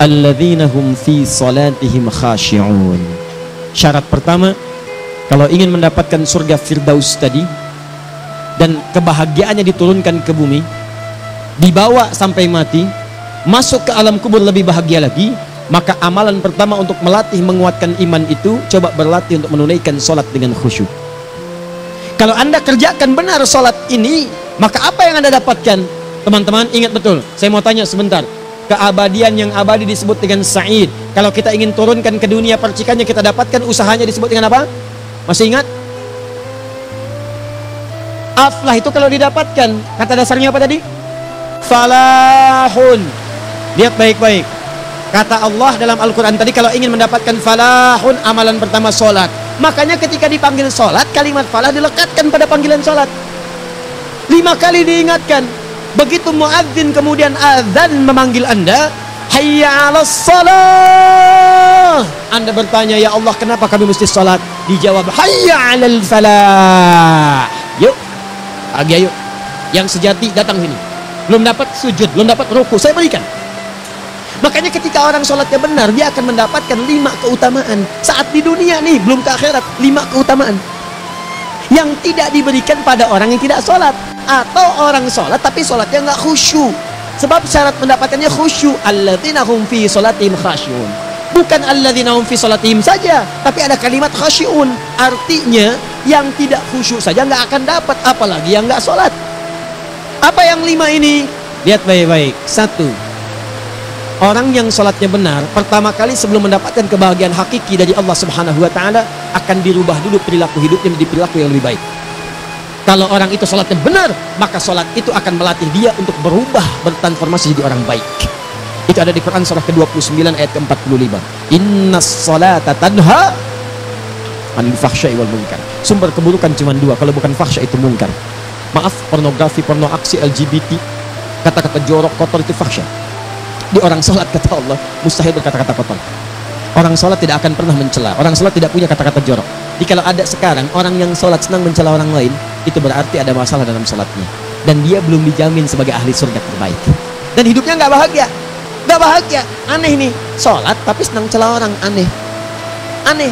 alladzina hum fi salatihim khashi'un. Syarat pertama, kalau ingin mendapatkan surga Firdaus tadi dan kebahagiaannya diturunkan ke bumi, dibawa sampai mati, masuk ke alam kubur lebih bahagia lagi, maka amalan pertama untuk melatih menguatkan iman itu, coba berlatih untuk menunaikan sholat dengan khusyuk. Kalau Anda kerjakan benar sholat ini, maka apa yang Anda dapatkan? Teman-teman ingat betul, saya mau tanya sebentar. Keabadian yang abadi disebut dengan sa'id. Kalau kita ingin turunkan ke dunia percikannya kita dapatkan, usahanya disebut dengan apa? Masih ingat? Aflah itu kalau didapatkan, kata dasarnya apa tadi? Falahun. Lihat baik-baik. Kata Allah dalam Al-Quran tadi, kalau ingin mendapatkan falahun, amalan pertama sholat. Makanya ketika dipanggil sholat, kalimat falah dilekatkan pada panggilan sholat. 5 kali diingatkan. Begitu muadzin kemudian azan memanggil Anda, hayya 'alas shalah. Anda bertanya, ya Allah kenapa kami mesti sholat? Dijawab, hayya 'alal falah. Yuk, pagi ayo. Yang sejati datang sini. Belum dapat sujud, belum dapat ruku, saya berikan. Makanya ketika orang sholatnya benar, dia akan mendapatkan 5 keutamaan. Saat di dunia nih, belum ke akhirat, 5 keutamaan yang tidak diberikan pada orang yang tidak sholat. Atau orang sholat tapi sholatnya nggak khusyuk. Sebab syarat mendapatkannya khusyuk. Alladzina hum fi sholatihim khasyi'un. Bukan alladzina hum fi sholatihim saja, tapi ada kalimat khasyi'un. Artinya yang tidak khusyuk saja nggak akan dapat, apalagi yang nggak sholat. Apa yang 5 ini? Lihat baik-baik. 1. Orang yang sholatnya benar, pertama kali sebelum mendapatkan kebahagiaan hakiki dari Allah Subhanahu wa Ta'ala, akan dirubah dulu perilaku hidupnya menjadi perilaku yang lebih baik. Kalau orang itu sholatnya benar, maka sholat itu akan melatih dia untuk berubah, bertransformasi jadi orang baik. Itu ada di Quran surah ke-29 ayat ke-45. Innas sholata tanha anil fahsya'i wal munkar. Sumber keburukan cuma 2, kalau bukan fahsya itu munkar. Maaf, pornografi, porno aksi, LGBT, kata-kata jorok, kotor itu fahsya. Di orang sholat kata Allah, mustahil berkata-kata kotor. Orang sholat tidak akan pernah mencela. Orang sholat tidak punya kata-kata jorok. Jadi kalau ada sekarang orang yang sholat senang mencela orang lain, itu berarti ada masalah dalam sholatnya. Dan dia belum dijamin sebagai ahli surga terbaik. Dan hidupnya nggak bahagia. Nggak bahagia. Aneh nih. Sholat tapi senang celah orang. Aneh. Aneh.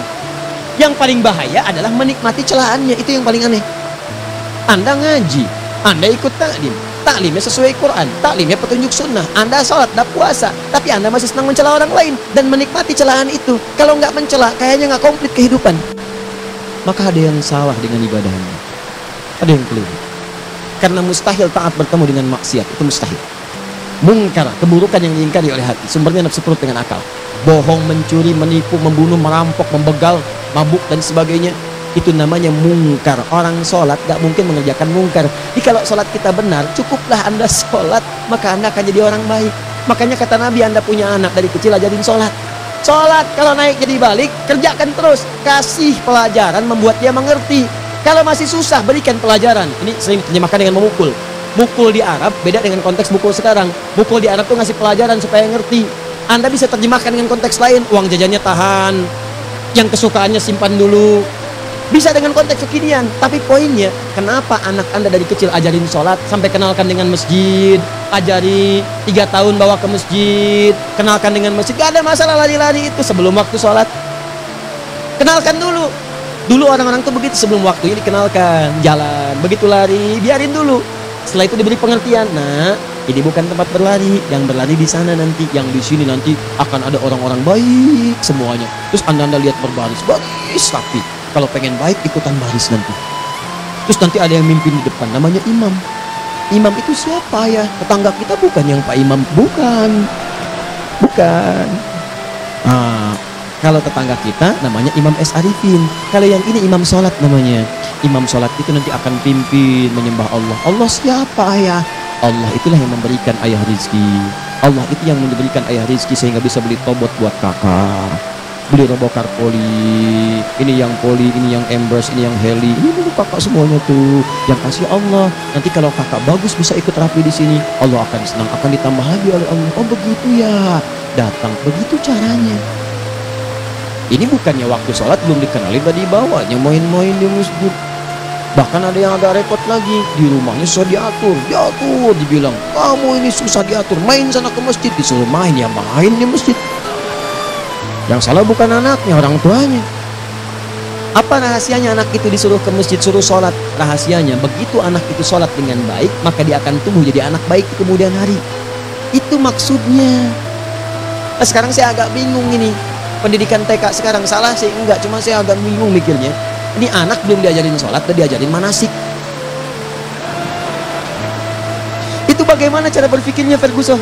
Yang paling bahaya adalah menikmati celahannya. Itu yang paling aneh. Anda ngaji. Anda ikut taklim. Taklimnya sesuai Quran, taklimnya petunjuk sunnah. Anda sholat, Anda puasa, tapi Anda masih senang mencela orang lain dan menikmati celahan itu. Kalau nggak mencela, kayaknya nggak komplit kehidupan. Maka ada yang salah dengan ibadahnya, ada yang keliru. Karena mustahil taat bertemu dengan maksiat, itu mustahil. Mungkar, keburukan yang diingkari oleh hati, sumbernya nafsu perut dengan akal. Bohong, mencuri, menipu, membunuh, merampok, membegal, mabuk dan sebagainya. Itu namanya mungkar. Orang sholat gak mungkin mengerjakan mungkar. Jadi kalau sholat kita benar, cukuplah Anda sholat, maka Anda akan jadi orang baik. Makanya kata Nabi, Anda punya anak dari kecil ajarin sholat. Sholat kalau naik jadi balik, kerjakan terus. Kasih pelajaran membuat dia mengerti. Kalau masih susah, berikan pelajaran. Ini sering terjemahkan dengan memukul. Mukul di Arab beda dengan konteks mukul sekarang. Mukul di Arab tuh ngasih pelajaran supaya ngerti. Anda bisa terjemahkan dengan konteks lain. Uang jajannya tahan, yang kesukaannya simpan dulu. Bisa dengan konteks kekinian, tapi poinnya, kenapa anak Anda dari kecil ajarin sholat, sampai kenalkan dengan masjid, ajari 3 tahun bawa ke masjid, kenalkan dengan masjid, gak ada masalah lari-lari itu sebelum waktu sholat. Kenalkan dulu. Dulu orang-orang tuh begitu, sebelum waktunya dikenalkan, jalan, begitu lari, biarin dulu. Setelah itu diberi pengertian, nah, ini bukan tempat berlari, yang berlari di sana nanti, yang di sini nanti akan ada orang-orang baik semuanya. Terus Anda lihat berbaris, baris rapi. Kalau pengen baik, ikutan baris nanti. Terus nanti ada yang mimpin di depan, namanya imam. Imam itu siapa ya? Tetangga kita bukan yang Pak Imam, bukan. Bukan. Nah, kalau tetangga kita namanya Imam S. Arifin. Kalau yang ini imam sholat namanya. Imam sholat itu nanti akan pimpin menyembah Allah. Allah siapa ya? Allah itulah yang memberikan ayah rizki. Allah itu yang memberikan ayah rizki sehingga bisa beli tobot buat kakak, beli robokar poli, ini yang poli, ini yang embrace, ini yang heli, ini dulu kakak semuanya tuh yang kasih Allah. Nanti kalau kakak bagus bisa ikut rapi di sini, Allah akan senang, akan ditambah lagi oleh Allah. Oh begitu ya, datang begitu caranya. Ini bukannya waktu sholat belum dikenalin tadi bawanya main-main di masjid. Bahkan ada yang agak repot lagi, di rumahnya susah diatur, dibilang kamu ini susah diatur, main sana ke masjid, disuruh main, ya main di masjid. Yang salah bukan anaknya, orang tuanya. Apa rahasianya anak itu disuruh ke masjid, suruh sholat? Rahasianya, begitu anak itu sholat dengan baik, maka dia akan tumbuh jadi anak baik di kemudian hari. Itu maksudnya. Nah, sekarang saya agak bingung ini, pendidikan TK sekarang salah sih enggak, cuma saya agak bingung mikirnya. Ini anak belum diajarin sholat, dan diajarin manasik. Itu bagaimana cara berpikirnya Ferguson?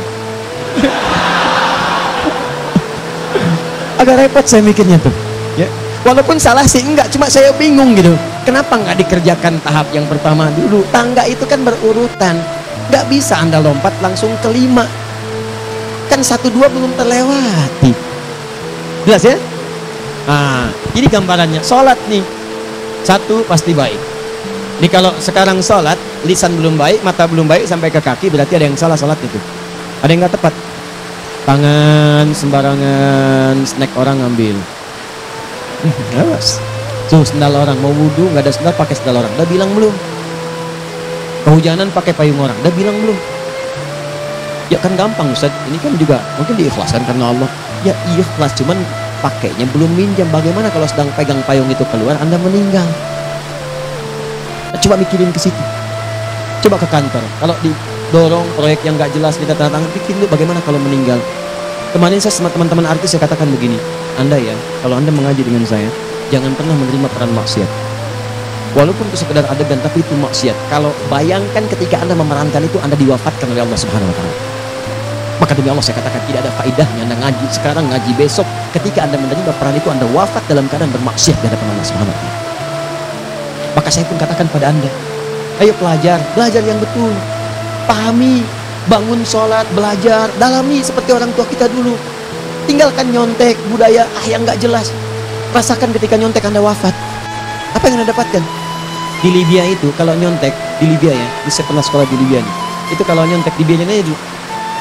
Agak repot saya mikirnya tuh. Ya. Walaupun salah sih enggak, cuma saya bingung gitu. Kenapa nggak dikerjakan tahap yang pertama dulu? Tangga itu kan berurutan. Nggak bisa Anda lompat langsung ke 5. Kan 1, 2 belum terlewati. Jelas ya? Nah, ini gambarannya. Sholat nih. 1 pasti baik. Jadi kalau sekarang sholat, lisan belum baik, mata belum baik, sampai ke kaki, berarti ada yang salah sholat itu. Ada yang nggak tepat. Tangan sembarangan, snack orang ngambil. Awas. Tuh sendal orang, mau wudhu nggak ada sendal, pakai sendal orang. Udah bilang belum? Kehujanan pakai payung orang. Udah bilang belum? Ya kan gampang Ustaz. Ini kan juga mungkin diikhlaskan karena Allah. Ya ikhlas, cuman pakainya belum minjam. Bagaimana kalau sedang pegang payung itu keluar, Anda meninggal? Coba mikirin ke situ. Coba ke kantor. Kalau didorong proyek yang nggak jelas, kita tanda tangan, pikir dulu bagaimana kalau meninggal. Kemarin saya sama teman-teman artis saya katakan begini, Anda ya, kalau Anda mengaji dengan saya, jangan pernah menerima peran maksiat. Walaupun itu sekedar adegan, tapi itu maksiat. Kalau bayangkan ketika Anda memerankan itu, Anda diwafatkan oleh Allah Subhanahu Wa Taala. Maka demi Allah saya katakan tidak ada faedahnya Anda ngaji sekarang, ngaji besok. Ketika Anda menerima peran itu, Anda wafat dalam keadaan bermaksiat di hadapan Allah Subhanahu Wa Taala. Maka saya pun katakan pada Anda, ayo belajar yang betul, pahami, bangun sholat, belajar, dalami seperti orang tua kita dulu. Tinggalkan nyontek, budaya yang nggak jelas. Rasakan ketika nyontek Anda wafat. Apa yang Anda dapatkan? Di Libya itu kalau nyontek, di Libya ya, saya pernah sekolah di Libya nih. Itu kalau nyontek di Libya aja,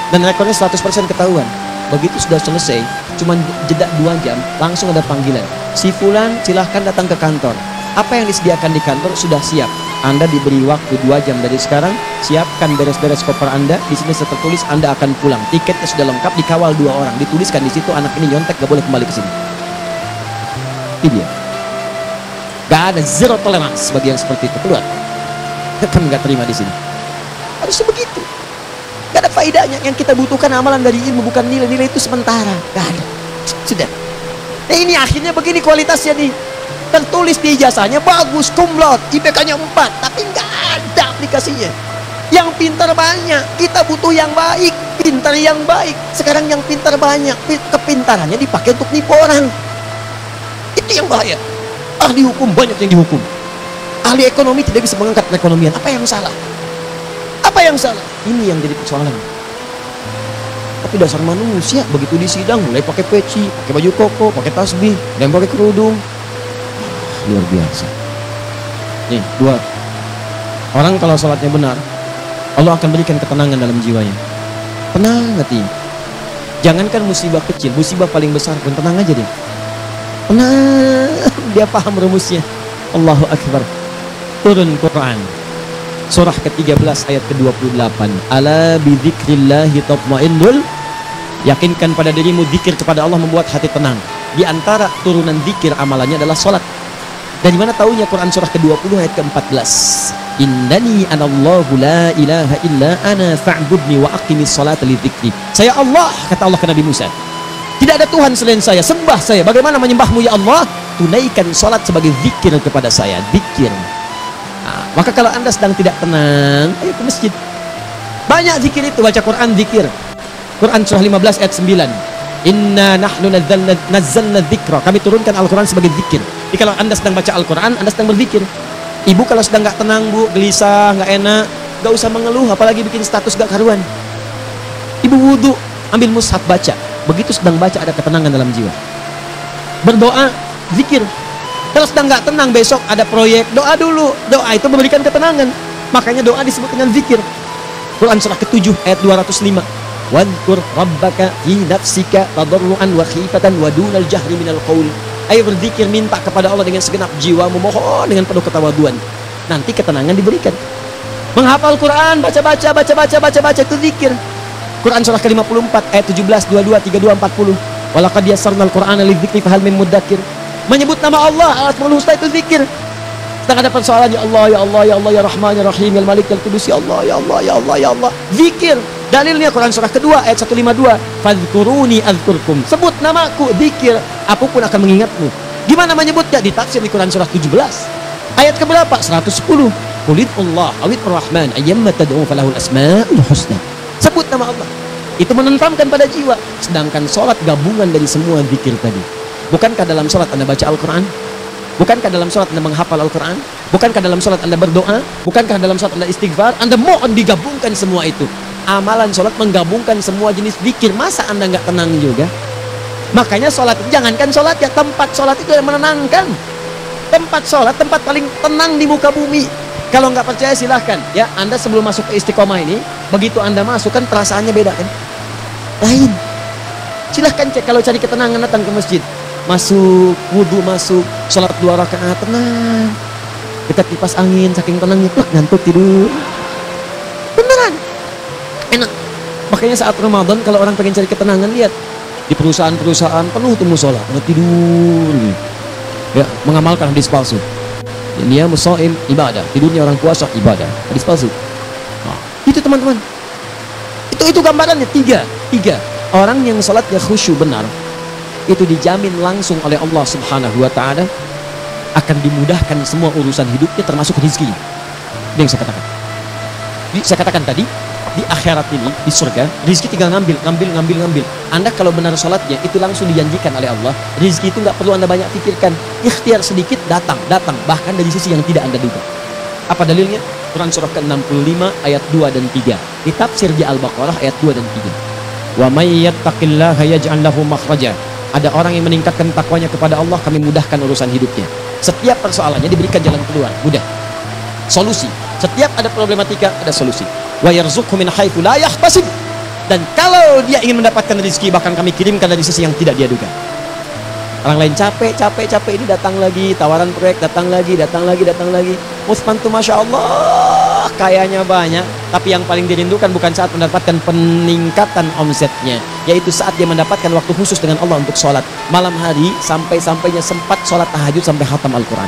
dan rekornya 100% ketahuan. Begitu sudah selesai, cuman jeda 2 jam, langsung ada panggilan. Si fulan silahkan datang ke kantor. Apa yang disediakan di kantor sudah siap. Anda diberi waktu 2 jam dari sekarang, siapkan beres-beres koper Anda. Di sini tertulis Anda akan pulang. Tiketnya sudah lengkap, dikawal 2 orang. Dituliskan di situ anak ini nyontek gak boleh kembali ke sini. Itu dia. Gak ada zero tolerance bagi yang seperti itu. Keluar. Kami gak terima di sini. Harusnya begitu. Gak ada faedahnya. Yang kita butuhkan amalan dari ilmu, bukan nilai-nilai itu sementara. Gak ada. Sudah. Nah ini akhirnya begini kualitasnya nih. Tertulis di ijazahnya bagus, cum laude, IPK-nya 4, tapi nggak ada aplikasinya. Yang pintar banyak, kita butuh yang baik, pintar yang baik. Sekarang yang pintar banyak, kepintarannya dipakai untuk nipu orang. Itu yang bahaya. Ahli hukum banyak yang dihukum. Ahli ekonomi tidak bisa mengangkat perekonomian. Apa yang salah? Apa yang salah? Ini yang jadi persoalan. Tapi dasar manusia begitu di sidang mulai pakai peci, pakai baju koko, pakai tasbih, dan pakai kerudung. Luar biasa. Nih, 2. Orang kalau sholatnya benar, Allah akan berikan ketenangan dalam jiwanya. Tenang hati. Jangankan musibah kecil, musibah paling besar pun tenang aja dia. Tenang, dia paham rumusnya. Allahu Akbar. Turun Quran. Surah ke-13 ayat ke-28. Ala bidzikrillahi tatma'innul. Yakinkan pada dirimu, zikir kepada Allah membuat hati tenang. Di antara turunan zikir amalannya adalah sholat. Dari mana taunya? Quran surah ke-20 ayat ke-14. Innani anallahu la ilaha illa ana fa'budni wa aqimis salata li dzikri. Saya Allah, kata Allah ke Nabi Musa. Tidak ada Tuhan selain saya, sembah saya. Bagaimana menyembahmu ya Allah? Tunaikan salat sebagai zikir kepada saya, zikir. Nah, maka kalau Anda sedang tidak tenang, ayo ke masjid. Banyak zikir itu, baca Quran zikir. Quran surah 15 ayat 9. Inna nahnu nazzalna dzikra. Kami turunkan Al-Quran sebagai zikir. Jadi kalau Anda sedang baca Al-Quran, Anda sedang berzikir. Ibu kalau sedang nggak tenang, Bu, gelisah, nggak enak, nggak usah mengeluh, apalagi bikin status gak karuan. Ibu wudhu, ambil mushaf baca. Begitu sedang baca ada ketenangan dalam jiwa. Berdoa, zikir. Kalau sedang nggak tenang, besok ada proyek, doa dulu. Doa itu memberikan ketenangan. Makanya doa disebut dengan zikir. Quran surah ke-7 ayat 205. Wadhkur rabbaka fi nafsika tadarruan wa khifatan wa dunal jahri minal qaul. Ayo berzikir, minta kepada Allah dengan segenap jiwamu, mohon dengan penuh ketawaduan. nanti ketenangan diberikan. Menghafal Quran, baca itu zikir. Quran surah ke-54 ayat 17, 22, 32, 40. Walaqad yassarnal Qur'ana lidzikri fahal min mudzakir. Menyebut nama Allah, Al-Asmaul Husna itu zikir. Sedang ada persoalan, ya Allah, ya Allah, ya Allah, ya Rahman, ya Rahim, ya Malik, ya Qudus, ya Allah, ya Allah, ya Allah, ya Allah. Zikir. Dalilnya Quran surah kedua ayat 152. Fadhkuruni azkurkum. Sebut namaku, zikir, aku pun akan mengingatmu. Gimana menyebutnya? Ditafsir di Quran surah 17. Ayat keberapa? 110. Qulillah awit Rahman ayyamma tad'u falahul asmaul husna. Sebut nama Allah. Itu menentamkan pada jiwa. Sedangkan sholat gabungan dari semua zikir tadi. Bukankah dalam sholat Anda baca Al-Quran? Bukankah dalam sholat Anda menghafal Al-Quran? Bukankah dalam sholat Anda berdoa? Bukankah dalam sholat Anda istighfar? Anda mohon digabungkan semua itu. Amalan sholat menggabungkan semua jenis zikir. Masa Anda nggak tenang juga? Makanya sholat, jangankan sholat ya, tempat sholat itu yang menenangkan. Tempat sholat, tempat paling tenang di muka bumi. Kalau nggak percaya silahkan ya, Anda sebelum masuk ke Istiqomah ini, begitu Anda masuk kan perasaannya beda kan, lain. Silahkan cek, kalau cari ketenangan datang ke masjid, masuk wudhu, masuk sholat 2 rakaat tenang, dekat kipas angin, saking tenangnya plak ngantuk tidur, beneran enak. Makanya saat Ramadan kalau orang pengen cari ketenangan, lihat di perusahaan-perusahaan penuh tuh musola, mau tidur ya, mengamalkan hadis palsu. Dia musoim ibadah, tidurnya orang puasa ibadah, hadis palsu. Nah, itu teman-teman, itu gambarannya. Tiga orang yang salatnya khusyuk benar, itu dijamin langsung oleh Allah Subhanahu wa Ta'ala akan dimudahkan semua urusan hidupnya, termasuk rezeki. Itu yang saya katakan. Saya katakan tadi, di akhirat ini, di surga, rezeki tinggal ngambil. Anda kalau benar sholatnya, itu langsung dijanjikan oleh Allah. Rezeki itu nggak perlu Anda banyak pikirkan. Ikhtiar sedikit, datang. Bahkan dari sisi yang tidak Anda duga. Apa dalilnya? Quran surah ke-65 ayat 2 dan 3. Di tafsir di Al-Baqarah ayat 2 dan 3. Wa may yattaqillaha yaj'al lahu makhraja. Ada orang yang meningkatkan takwanya kepada Allah, kami mudahkan urusan hidupnya. Setiap persoalannya diberikan jalan keluar, mudah. Solusi. Setiap ada problematika, ada solusi. Wa yarzuqhu min haitsu la yahtasib. Dan kalau dia ingin mendapatkan rezeki, bahkan kami kirimkan dari sisi yang tidak dia duga. Orang lain capek ini, datang lagi tawaran proyek, datang lagi. Musman tuh masya Allah kayaknya banyak, tapi yang paling dirindukan bukan saat mendapatkan peningkatan omsetnya, yaitu saat dia mendapatkan waktu khusus dengan Allah untuk sholat malam hari, sampai-sampainya sempat sholat tahajud sampai khatam Al-Quran.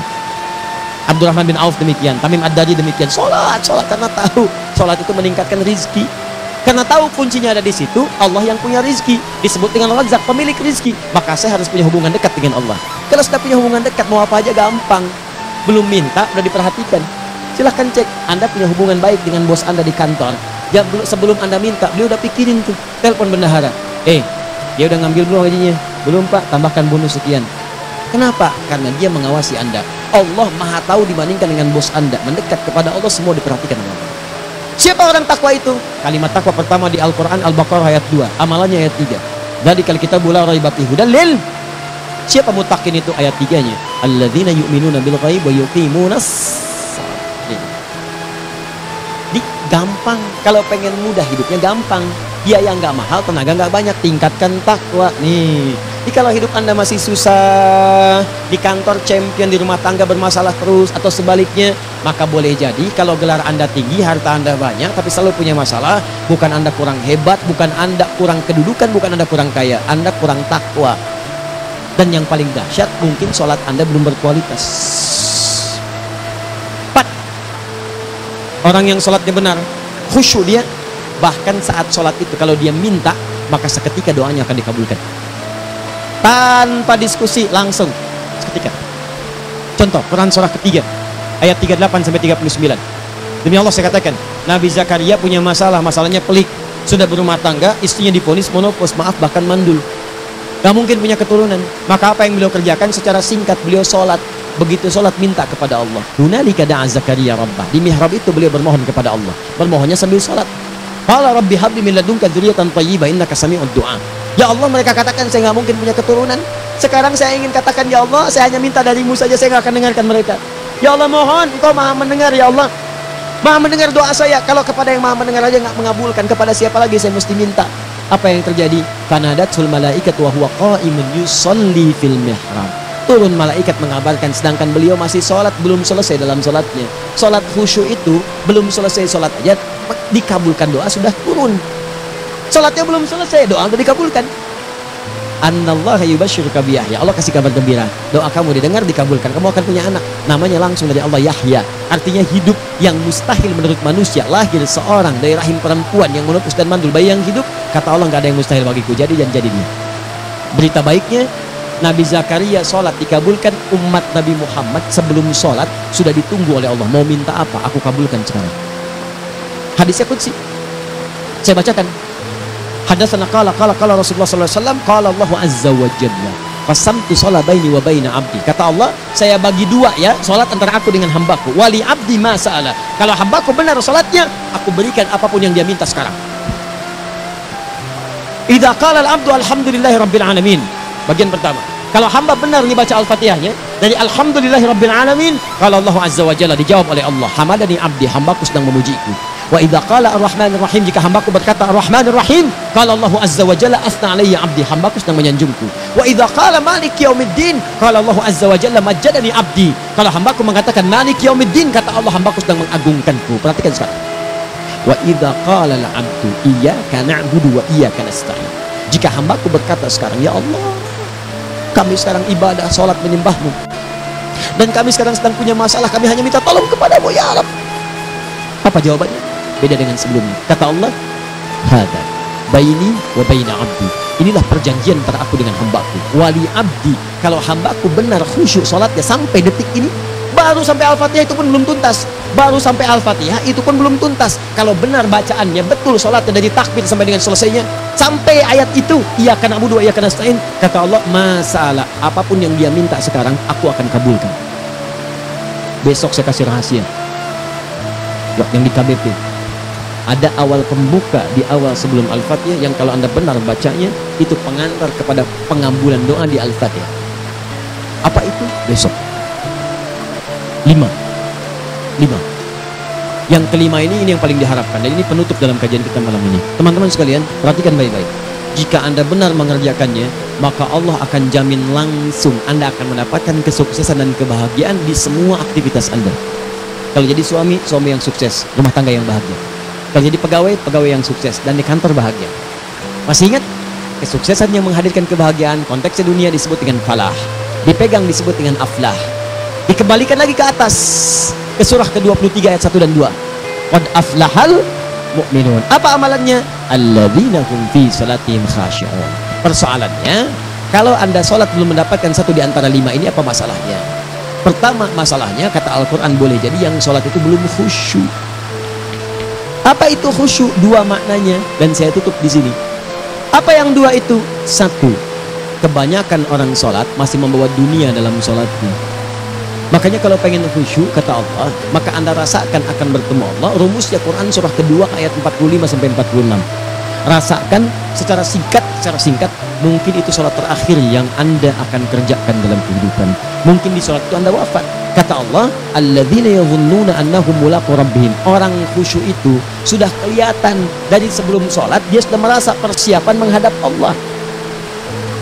Abdurrahman bin Auf demikian, Tamim Ad-Dari demikian, sholat karena tahu sholat itu meningkatkan rizki, karena tahu kuncinya ada di situ. Allah yang punya rizki, disebut dengan Razzaq, pemilik rizki. Maka saya harus punya hubungan dekat dengan Allah. Kalau sudah punya hubungan dekat, mau apa aja gampang. Belum minta udah diperhatikan. Silahkan cek, Anda punya hubungan baik dengan bos Anda di kantor ya, sebelum Anda minta beliau udah pikirin tuh, telepon bendahara, dia udah ngambil belum gajinya? Belum Pak, tambahkan bonus sekian. Kenapa? Karena dia mengawasi Anda. Allah maha tahu dibandingkan dengan bos Anda. Mendekat kepada Allah semua diperhatikan oleh Allah. Siapa orang takwa itu? Kalimat takwa pertama di Al-Quran Al-Baqarah ayat 2, amalannya ayat 3. Dzalikal kitabu la raiba fihi hudal lil. Siapa mutakin itu? Ayat 3-nya. Alladzina yu'minuna bil ghaib wa yuqimunas shalah. Di gampang. Kalau pengen mudah hidupnya gampang. Biaya nggak mahal, tenaga nggak banyak, tingkatkan takwa nih. Jadi kalau hidup Anda masih susah, di kantor champion, di rumah tangga bermasalah terus, atau sebaliknya, maka boleh jadi kalau gelar Anda tinggi, harta Anda banyak, tapi selalu punya masalah. Bukan Anda kurang hebat, bukan Anda kurang kedudukan, bukan Anda kurang kaya, Anda kurang takwa. Dan yang paling dahsyat, mungkin sholat Anda belum berkualitas. 4. Orang yang sholatnya benar, khusyuk dia, bahkan saat sholat itu kalau dia minta, maka seketika doanya akan dikabulkan. Tanpa diskusi, langsung seketika. Contoh Quran surah ketiga ayat 38 sampai 39. Demi Allah saya katakan, Nabi Zakaria punya masalah, masalahnya pelik. Sudah berumah tangga, istrinya divonis monopause, maaf bahkan mandul, gak mungkin punya keturunan. Maka apa yang beliau kerjakan? Secara singkat beliau sholat. Begitu sholat minta kepada Allah. Hunalika da'a Zakaria rabbah. Di mihrab itu beliau bermohon kepada Allah. Bermohonnya sambil sholat. Qala rabbi habli min ladunka dzurriyyatan thayyibah innaka sami'ud du'a. Ya Allah, mereka katakan saya nggak mungkin punya keturunan. Sekarang saya ingin katakan, ya Allah, saya hanya minta darimu saja, saya nggak akan dengarkan mereka. Ya Allah, mohon Engkau maha mendengar, ya Allah. Maha mendengar doa saya. Kalau kepada yang maha mendengar aja nggak mengabulkan, kepada siapa lagi saya mesti minta? Apa yang terjadi? Fanadatul malaikat wa huwa qa'imun yusalli fil mihrab. turun malaikat mengabarkan, sedangkan beliau masih sholat, belum selesai dalam sholatnya. Sholat khusyuk itu belum selesai sholat aja dikabulkan, doa sudah turun. Sholatnya belum selesai, doa sudah dikabulkan. Annallaha yubasyiruka bi Yahya, Allah kasih kabar gembira, doa kamu didengar, dikabulkan, kamu akan punya anak, namanya langsung dari Allah Yahya, artinya hidup yang mustahil menurut manusia. Lahir seorang dari rahim perempuan yang menepus dan mandul, bayi yang hidup, kata Allah nggak ada yang mustahil bagiku, jadi dan jadi dia. Berita baiknya, Nabi Zakaria sholat dikabulkan. Umat Nabi Muhammad sebelum sholat sudah ditunggu oleh Allah, mau minta apa, aku kabulkan sekarang. Hadisnya qudsi, saya bacakan. Hadatsana qala Rasulullah sallallahu alaihi wasallam, qala Allahu azza wa jalla, qasamtu shalah baini wa baina abdi. Kata Allah, saya bagi dua ya salat antara aku dengan hambaku. Wali abdi ma sa'ala. Kalau hambaku benar salatnya, aku berikan apapun yang dia minta sekarang. Idza qala al-abdu alhamdulillahi rabbil alamin. Bagian pertama, kalau hamba benar dibaca Al-Fatihahnya dari alhamdulillahi rabbil alamin, kalau Allah azza wa jalla dijawab oleh Allah, hamadani abdi, hambaku sedang memujiku. Wa idza qala ar-rahmanir rahim, jika hambaku berkata ar-rahmanir rahim, qala Allah azza wa jalla asna alayya abdi, hambaku sedang menyanjungku. Wa idza qala maliki yaumiddin, qala Allah azza wa jalla majjadani abdi, kalau hambaku mengatakan maliki yaumiddin, kata Allah hambaku sedang mengagungkanku. Perhatikan sekarang. Wa idza qala al-'abdu iyyaka na'budu wa iyyaka nasta'in, jika hambaku berkata sekarang, ya Allah, kami sekarang ibadah, salat menyembahmu, dan kami sekarang sedang punya masalah, kami hanya minta tolong kepadamu ya Rabb. Apa jawabannya? Beda dengan sebelumnya. Kata Allah, hada baini wa baina abdi, inilah perjanjian antara aku dengan hambaku. Wali abdi, kalau hambaku benar khusyuk salatnya sampai detik ini, baru sampai Al-Fatihah itu pun belum tuntas, baru sampai Al-Fatihah itu pun belum tuntas. Kalau benar bacaannya betul, salatnya dari takbir sampai dengan selesainya, sampai ayat itu, iyyaka na'budu wa iyyaka nasta'in, kata Allah, masalah apapun yang dia minta sekarang, aku akan kabulkan. Besok saya kasih rahasia yang di KBP. Ada awal pembuka di awal sebelum Al-Fatihah yang kalau Anda benar bacanya, itu pengantar kepada pengambulan doa di Al-Fatihah. Apa itu? Besok. 5. Yang kelima ini yang paling diharapkan, dan ini penutup dalam kajian kita malam ini. Teman-teman sekalian, perhatikan baik-baik. Jika Anda benar mengerjakannya, maka Allah akan jamin langsung Anda akan mendapatkan kesuksesan dan kebahagiaan di semua aktivitas Anda. Kalau jadi suami, suami yang sukses, rumah tangga yang bahagia. Kalau jadi pegawai, pegawai yang sukses, dan di kantor bahagia. Masih ingat? Kesuksesan yang menghadirkan kebahagiaan, konteksnya dunia disebut dengan falah, dipegang disebut dengan aflah. Dikembalikan lagi ke atas, ke surah ke-23 ayat 1 dan 2. Qad aflahal mu'minun. Apa amalannya? Alladzina hum fi salatihim khashi'un. Persoalannya, kalau Anda sholat belum mendapatkan satu di antara 5 ini, apa masalahnya? Pertama masalahnya, kata Al-Quran, boleh jadi yang sholat itu belum khusyuk. Apa itu khusyuk? 2 maknanya, dan saya tutup di sini. Apa yang 2 itu? 1, kebanyakan orang sholat masih membawa dunia dalam sholatnya. Makanya kalau pengen khusyuk, kata Allah, maka Anda rasakan akan bertemu Allah. Rumusnya Quran surah kedua ayat 45 sampai 46. Rasakan secara singkat, mungkin itu sholat terakhir yang Anda akan kerjakan dalam kehidupan. Mungkin di sholat itu Anda wafat. Kata Allah, alladzina yadhunnuna annahum mulaqu rabbihim. Orang khusyuk itu sudah kelihatan dari sebelum sholat, dia sudah merasa persiapan menghadap Allah.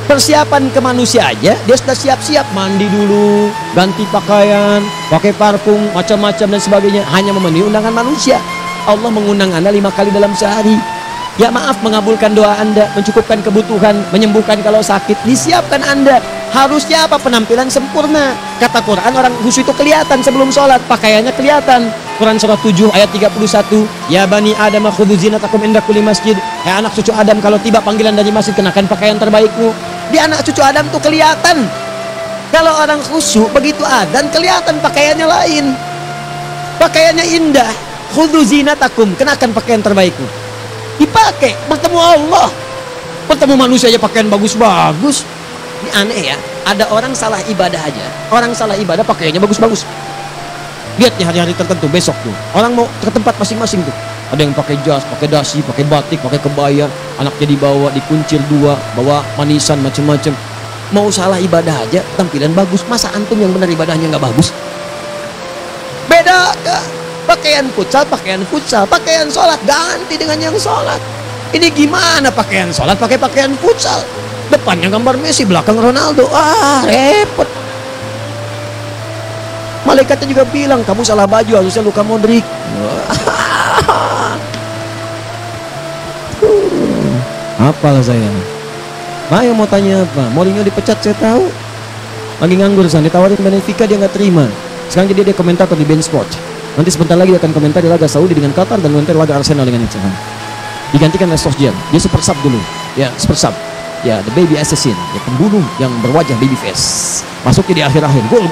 Persiapan ke manusia aja, dia sudah siap-siap, mandi dulu, ganti pakaian, pakai parfum, macam-macam dan sebagainya, hanya memenuhi undangan manusia. Allah mengundang Anda 5 kali dalam sehari. Ya maaf, mengabulkan doa Anda, mencukupkan kebutuhan, menyembuhkan kalau sakit, disiapkan Anda. Harusnya apa? Penampilan sempurna. Kata Quran, orang khusyuk itu kelihatan sebelum sholat, pakaiannya kelihatan. Quran surah 7 ayat 31, ya bani Adam khudhu zinatakum inda kulli masjid. Anak cucu Adam, kalau tiba panggilan dari masjid, kenakan pakaian terbaikmu. Di anak cucu Adam tuh kelihatan. Kalau orang khusyuk, begitu adzan kelihatan pakaiannya lain. Pakaiannya indah. Khudhu zinatakum, kenakan pakaian terbaikmu. Dipakai, bertemu Allah. Bertemu manusia aja pakaian bagus-bagus. Ini aneh ya, ada orang salah ibadah aja. Orang salah ibadah pakaiannya bagus-bagus. Lihat nih hari-hari tertentu, besok tuh orang mau ke tempat masing-masing tuh. Ada yang pakai jas, pakai dasi, pakai batik, pakai kebaya, anaknya dibawa, dikuncir 2, bawa manisan macam-macam. Mau salah ibadah aja, tampilan bagus. Masa antum yang benar ibadahnya nggak bagus? Beda kah? Pakaian futsal, pakaian sholat ganti dengan yang sholat. Ini gimana pakaian sholat pakai pakaian futsal? Depannya gambar Messi, belakang Ronaldo. Repot. Malaikatnya juga bilang, kamu salah baju, harusnya Luka Modric. Apalah saya. Ayo mau tanya apa? Mourinho dipecat saya tahu. Lagi nganggur sana, ditawarin Benfica dia nggak terima. Sekarang jadi dia komentator di BeIN Sport. Nanti sebentar lagi dia akan komentar di laga Saudi dengan Qatar dan komentar laga Arsenal dengan Inter. Digantikan oleh Solskjaer. Dia super sub dulu. Ya, super sub. Ya, the baby assassin, ya, pembunuh yang berwajah baby face. Masuknya di akhir-akhir. Gol.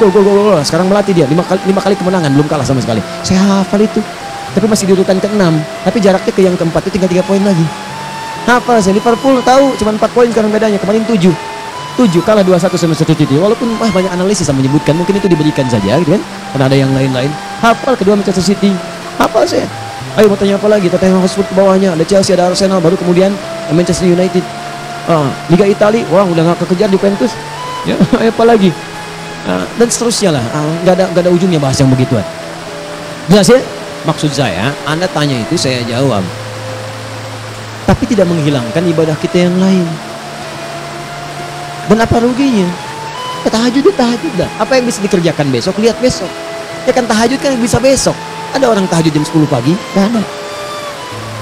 Sekarang melatih dia 5 kali kemenangan, belum kalah sama sekali. Saya hafal itu. Tapi masih di urutan ke-6. Tapi jaraknya ke yang ke-4 itu tinggal 3 poin lagi. Hafal saya. Liverpool tahu cuma 4 poin sekarang bedanya. Kemarin 7 kalah 2-1 sama Manchester City. Walaupun banyak analisis yang menyebutkan mungkin itu diberikan saja gitu kan. Karena ada yang lain-lain. Hafal kedua Manchester City. Hafal saya. Ayo mau tanya apa lagi? Tottenham Hotspur ke bawahnya. Ada Chelsea, ada Arsenal, baru kemudian Manchester United. Liga Italia, wah udah nggak kekejar Juventus. Ya, apa lagi? Dan seterusnya lah. Nggak ada ujungnya bahas yang begituan. Jelas ya? Maksud saya, Anda tanya itu saya jawab. Tapi tidak menghilangkan ibadah kita yang lain. Dan apa ruginya? Ya, tahajud dah. Apa yang bisa dikerjakan besok, lihat besok. Ya kan tahajud kan bisa besok. Ada orang tahajud jam 10 pagi? Nggak ada.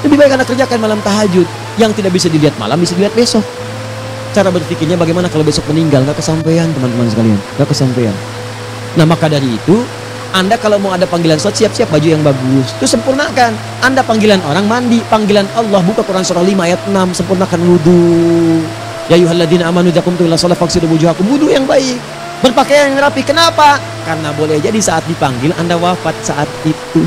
Lebih baik Anda kerjakan malam tahajud. Yang tidak bisa dilihat malam bisa dilihat besok. Cara berpikirnya bagaimana kalau besok meninggal? Nggak kesampaian teman-teman sekalian. Nggak kesampaian. Nah maka dari itu, Anda kalau mau ada panggilan sholat, siap-siap baju yang bagus. Itu sempurnakan. Anda panggilan orang mandi. Panggilan Allah, buka Quran surah 5 ayat 6. Sempurnakan wudhu. Ya ayyuhalladzina amanu idza qumtum ila shalah faghsilu wujuhakum. Wudhu yang baik. Berpakaian yang rapi. Kenapa? Karena boleh jadi saat dipanggil Anda wafat saat itu.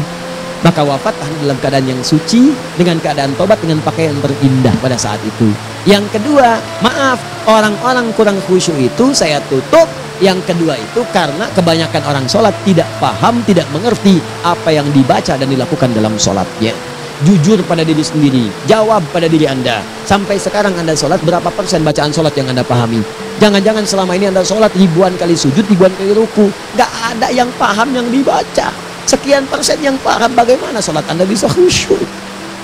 Maka wafat dalam keadaan yang suci, dengan keadaan tobat, dengan pakaian berindah pada saat itu. Yang kedua, maaf, orang-orang kurang khusyuk itu saya tutup. Yang kedua itu karena kebanyakan orang sholat tidak paham, tidak mengerti apa yang dibaca dan dilakukan dalam sholatnya. Jujur pada diri sendiri, jawab pada diri Anda. Sampai sekarang Anda sholat, berapa persen bacaan sholat yang Anda pahami? Jangan-jangan selama ini Anda sholat ribuan kali sujud, ribuan kali ruku, gak ada yang paham yang dibaca. Sekian persen yang paham, bagaimana sholat Anda bisa khusyuk?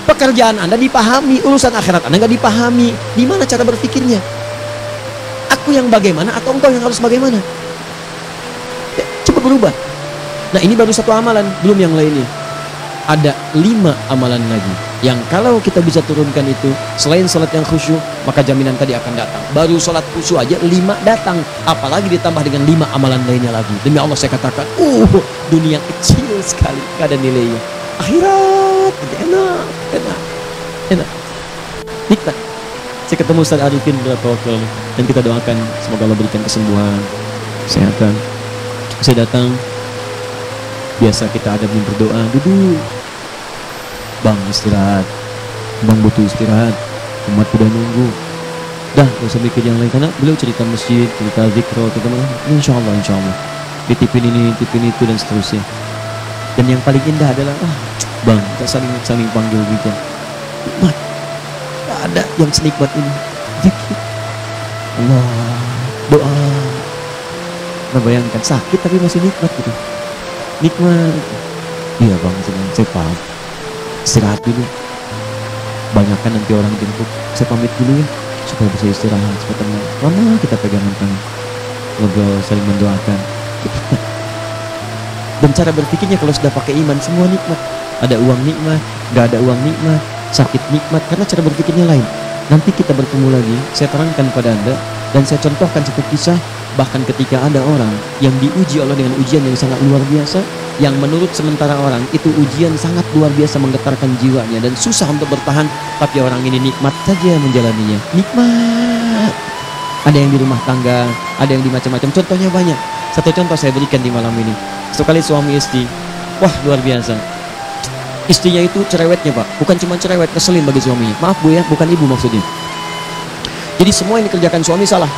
Pekerjaan Anda dipahami, urusan akhirat Anda nggak dipahami. Di mana cara berpikirnya? Aku yang bagaimana atau engkau yang harus bagaimana? Ya, coba berubah. Nah ini baru satu amalan, belum yang lainnya. Ada 5 amalan lagi yang kalau kita bisa turunkan itu, selain sholat yang khusyuk, maka jaminan tadi akan datang. Baru sholat khusyuk aja 5 datang, apalagi ditambah dengan 5 amalan lainnya lagi. Demi Allah saya katakan, dunia kecil sekali, gak ada nilainya. Akhirat enak, nikmat. Saya ketemu Ustaz Arifin beberapa waktu lalu, dan kita doakan semoga Allah berikan kesembuhan, kesehatan. Saya datang, biasa kita ada berdoa, duduk. Bang istirahat, bang butuh istirahat, umat udah nunggu. Dah, gak usah mikir yang lain, karena beliau cerita masjid, cerita zikro, insya Allah titipin ini, titipin itu dan seterusnya. Dan yang paling indah adalah bang, kita saling panggil gitu. Nikmat, gak ada yang senikmat ini. Zikir, Allah, doa. Nah bayangkan sakit tapi masih nikmat gitu. Nikmat. Iya bang, saya paham. Istirahat dulu. Banyakkan nanti orang jemput. Saya pamit dulu ya, supaya bisa istirahat, supaya tenang. Lama kita pegangan tangan, ngobrol, saling mendoakan. Dan cara berpikirnya kalau sudah pakai iman, semua nikmat. Ada uang nikmat, gak ada uang nikmat, sakit nikmat, karena cara berpikirnya lain. Nanti kita bertemu lagi, saya terangkan pada Anda, dan saya contohkan satu kisah. Bahkan ketika ada orang yang diuji Allah dengan ujian yang sangat luar biasa, yang menurut sementara orang itu ujian sangat luar biasa menggetarkan jiwanya dan susah untuk bertahan, tapi orang ini nikmat saja menjalaninya. Nikmat. Ada yang di rumah tangga, ada yang di macam-macam. Contohnya banyak. Satu contoh saya berikan di malam ini. Satu kali suami istri, wah luar biasa. Istrinya itu cerewetnya pak, bukan cuma cerewet, keselin bagi suaminya. Maaf bu ya, bukan ibu maksudnya. Jadi semua yang dikerjakan suami salah.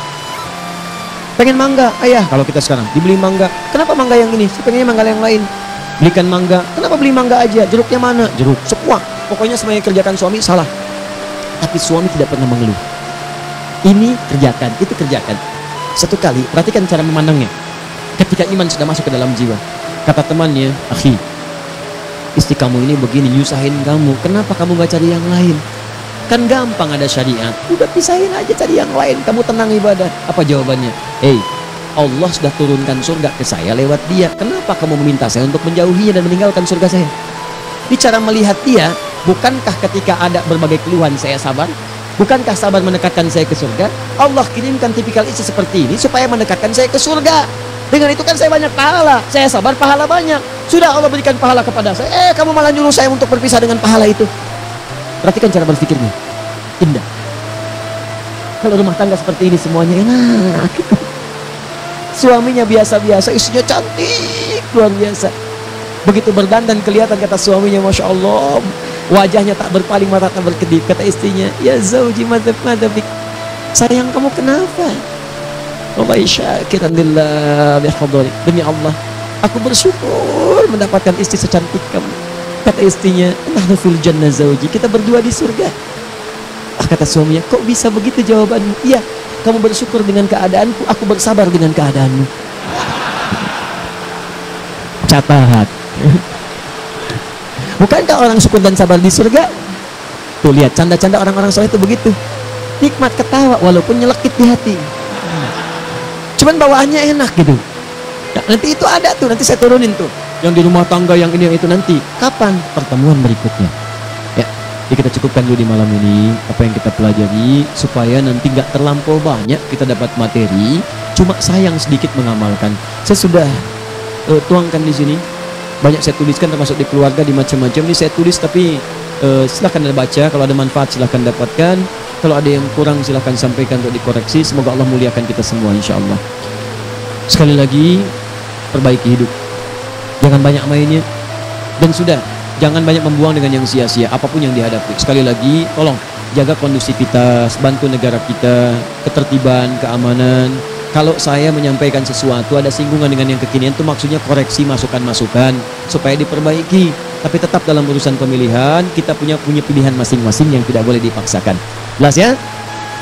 Pengen mangga, ayah kalau kita sekarang dibeli mangga, kenapa mangga yang ini? Saya pengennya mangga yang lain. Belikan mangga, kenapa beli mangga aja? Jeruknya mana? Jeruk, semua. Pokoknya semua yang kerjakan suami salah. Tapi suami tidak pernah mengeluh. Ini kerjakan, itu kerjakan. Satu kali, perhatikan cara memandangnya. Ketika iman sudah masuk ke dalam jiwa, kata temannya, akhi, istri kamu ini begini, nyusahin kamu. Kenapa kamu gak cari yang lain? Kan gampang ada syariat. Udah pisahin aja, cari yang lain. Kamu tenang ibadah. Apa jawabannya? Hey, Allah sudah turunkan surga ke saya lewat dia. Kenapa kamu meminta saya untuk menjauhinya dan meninggalkan surga saya? Bicara melihat dia, bukankah ketika ada berbagai keluhan saya sabar? Bukankah sabar mendekatkan saya ke surga? Allah kirimkan tipikal istri seperti ini supaya mendekatkan saya ke surga. Dengan itu kan saya banyak pahala. Saya sabar, pahala banyak. Sudah Allah berikan pahala kepada saya. Kamu malah nyuruh saya untuk berpisah dengan pahala itu. Perhatikan cara berpikirnya. Indah. Kalau rumah tangga seperti ini semuanya enak. Suaminya biasa-biasa, istrinya cantik, luar biasa. Begitu berdandan kelihatan kata suaminya, Masya Allah, wajahnya tak berpaling, mata tak berkedip. Kata istrinya, ya zauji madhabik, sayang kamu kenapa? Wallahi syakiran lillah bihadari, demi Allah aku bersyukur mendapatkan istri secantik kamu. Kata istrinya, nahnu fil jannah zauji, kita berdua di surga. Kata suaminya, kok bisa begitu jawabanmu? Iya, kamu bersyukur dengan keadaanku, aku bersabar dengan keadaanmu. Catat. Bukankah orang syukur dan sabar di surga? Tuh lihat, canda-canda orang-orang soleh itu begitu. Nikmat ketawa walaupun nyelekit di hati. Cuman bawaannya enak gitu. Nah, nanti itu ada tuh, nanti saya turunin tuh. Yang di rumah tangga, yang ini, yang itu nanti. Kapan? Pertemuan berikutnya. Ya, jadi kita cukupkan dulu di malam ini apa yang kita pelajari, supaya nanti nggak terlampau banyak kita dapat materi. Cuma sayang sedikit mengamalkan. Saya sudah tuangkan di sini. Banyak saya tuliskan, termasuk di keluarga, di macam-macam. Ini saya tulis, tapi silahkan Anda baca. Kalau ada manfaat silahkan dapatkan. Kalau ada yang kurang silahkan sampaikan untuk dikoreksi. Semoga Allah muliakan kita semua insya Allah. Sekali lagi, perbaiki hidup. Jangan banyak mainnya. Dan sudah, jangan banyak membuang dengan yang sia-sia apapun yang dihadapi. Sekali lagi, tolong jaga kondusivitas, bantu negara kita, ketertiban, keamanan. Kalau saya menyampaikan sesuatu ada singgungan dengan yang kekinian, itu maksudnya koreksi masukan-masukan supaya diperbaiki. Tapi tetap dalam urusan pemilihan kita punya pilihan masing-masing yang tidak boleh dipaksakan. Jelas ya?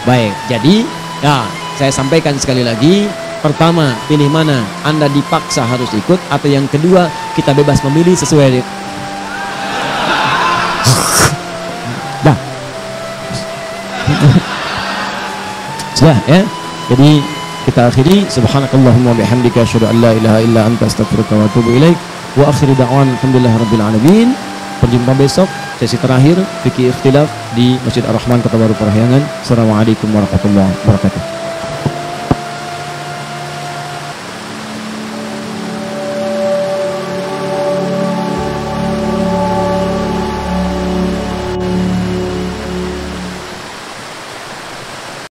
Baik, jadi ya, saya sampaikan sekali lagi. Pertama, pilih mana? Anda dipaksa harus ikut, atau yang kedua, kita bebas memilih sesuai. Dah. Sudah ya. Jadi kita akhiri, subhanakallahumma bihamdika asyhadu an la ilaha illa anta astaghfiruka wa atubu ilaik. Wa akhiru da'wan alhamdulillahirabbil alamin. Berjumpa besok sesi terakhir fikih ikhtilaf di Masjid Ar-Rahman Kota Baru Parahyangan. Assalamualaikum warahmatullahi wabarakatuh.